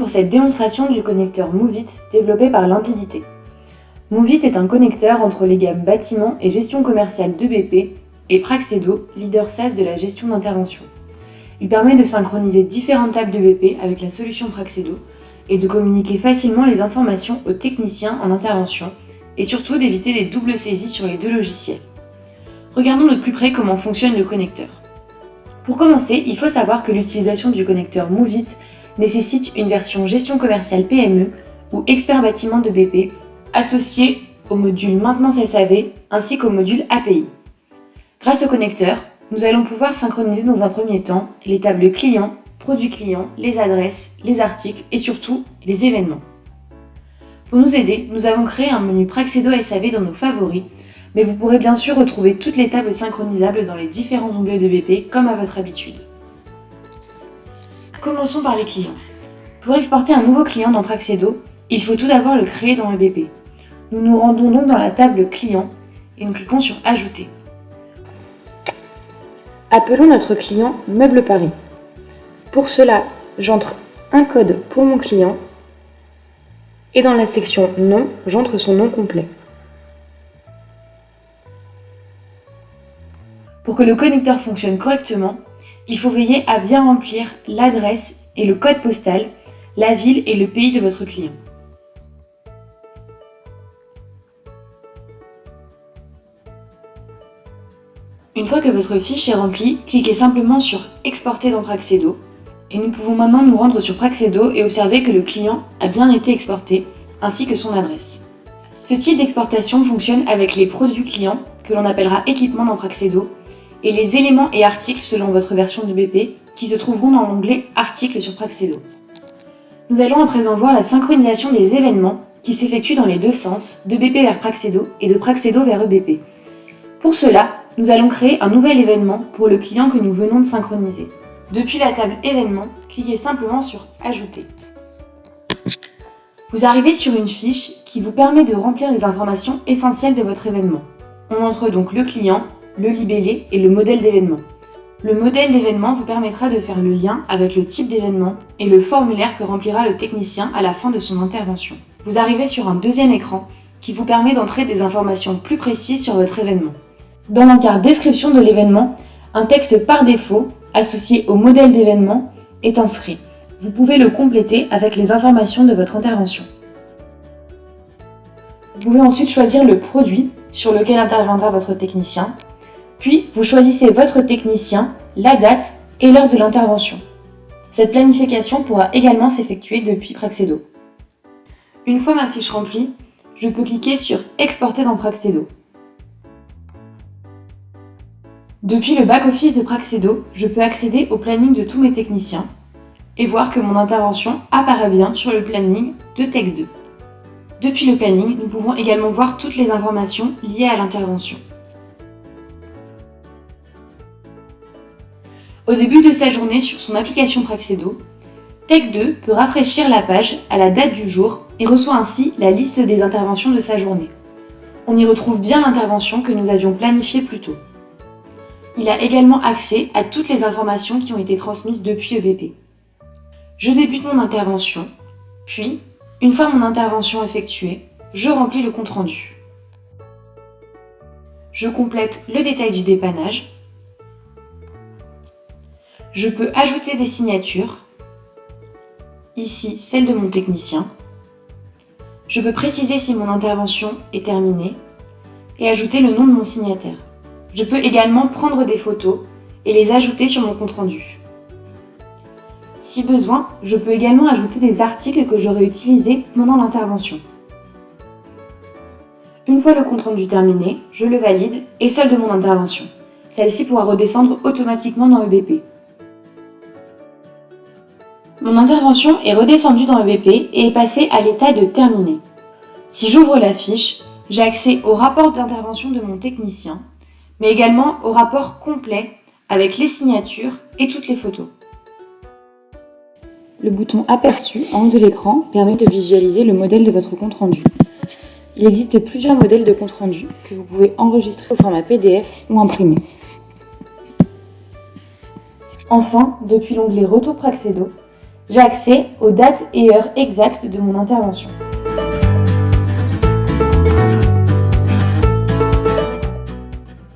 pour cette démonstration du connecteur Moovit développé par Limpidité. Moovit est un connecteur entre les gammes bâtiment et gestion commerciale de BP et Praxedo, leader SaaS de la gestion d'intervention. Il permet de synchroniser différentes tables de BP avec la solution Praxedo et de communiquer facilement les informations aux techniciens en intervention et surtout d'éviter des doubles saisies sur les deux logiciels. Regardons de plus près comment fonctionne le connecteur. Pour commencer, il faut savoir que l'utilisation du connecteur Moovit nécessite une version gestion commerciale PME ou expert bâtiment de BP associée au module maintenance SAV ainsi qu'au module API. Grâce au connecteur, nous allons pouvoir synchroniser dans un premier temps les tables clients, produits clients, les adresses, les articles et surtout les événements. Pour nous aider, nous avons créé un menu Praxedo SAV dans nos favoris, mais vous pourrez bien sûr retrouver toutes les tables synchronisables dans les différents onglets de BP comme à votre habitude. Commençons par les clients. Pour exporter un nouveau client dans Praxedo, il faut tout d'abord le créer dans BP. Nous nous rendons donc dans la table client et nous cliquons sur Ajouter. Appelons notre client Meubles Paris. Pour cela, j'entre un code pour mon client et dans la section Nom, j'entre son nom complet. Pour que le connecteur fonctionne correctement, il faut veiller à bien remplir l'adresse et le code postal, la ville et le pays de votre client. Une fois que votre fiche est remplie, cliquez simplement sur Exporter dans Praxedo et nous pouvons maintenant nous rendre sur Praxedo et observer que le client a bien été exporté, ainsi que son adresse. Ce type d'exportation fonctionne avec les produits clients, que l'on appellera équipement dans Praxedo, et les éléments et articles selon votre version de BP, qui se trouveront dans l'onglet Articles sur Praxedo. Nous allons à présent voir la synchronisation des événements qui s'effectuent dans les deux sens, de BP vers Praxedo et de Praxedo vers EBP. Pour cela, nous allons créer un nouvel événement pour le client que nous venons de synchroniser. Depuis la table Événements, cliquez simplement sur Ajouter. Vous arrivez sur une fiche qui vous permet de remplir les informations essentielles de votre événement. On entre donc le client, le libellé et le modèle d'événement. Le modèle d'événement vous permettra de faire le lien avec le type d'événement et le formulaire que remplira le technicien à la fin de son intervention. Vous arrivez sur un deuxième écran qui vous permet d'entrer des informations plus précises sur votre événement. Dans l'encart description de l'événement, un texte par défaut associé au modèle d'événement est inscrit. Vous pouvez le compléter avec les informations de votre intervention. Vous pouvez ensuite choisir le produit sur lequel interviendra votre technicien. Puis, vous choisissez votre technicien, la date et l'heure de l'intervention. Cette planification pourra également s'effectuer depuis Praxedo. Une fois ma fiche remplie, je peux cliquer sur Exporter dans Praxedo. Depuis le back-office de Praxedo, je peux accéder au planning de tous mes techniciens et voir que mon intervention apparaît bien sur le planning de Tech 2. Depuis le planning, nous pouvons également voir toutes les informations liées à l'intervention. Au début de sa journée sur son application Praxedo, Tech 2 peut rafraîchir la page à la date du jour et reçoit ainsi la liste des interventions de sa journée. On y retrouve bien l'intervention que nous avions planifiée plus tôt. Il a également accès à toutes les informations qui ont été transmises depuis EBP. Je débute mon intervention, puis, une fois mon intervention effectuée, je remplis le compte-rendu. Je complète le détail du dépannage. Je peux ajouter des signatures, ici celle de mon technicien. Je peux préciser si mon intervention est terminée et ajouter le nom de mon signataire. Je peux également prendre des photos et les ajouter sur mon compte-rendu. Si besoin, je peux également ajouter des articles que j'aurai utilisés pendant l'intervention. Une fois le compte-rendu terminé, je le valide et celle de mon intervention. Celle-ci pourra redescendre automatiquement dans EBP. Mon intervention est redescendue dans EBP et est passée à l'état de terminé. Si j'ouvre la fiche, j'ai accès au rapport d'intervention de mon technicien, mais également au rapport complet avec les signatures et toutes les photos. Le bouton Aperçu en haut de l'écran permet de visualiser le modèle de votre compte-rendu. Il existe plusieurs modèles de compte-rendu que vous pouvez enregistrer au format PDF ou imprimer. Enfin, depuis l'onglet Retour Praxedo, J'ai accès aux dates et heures exactes de mon intervention.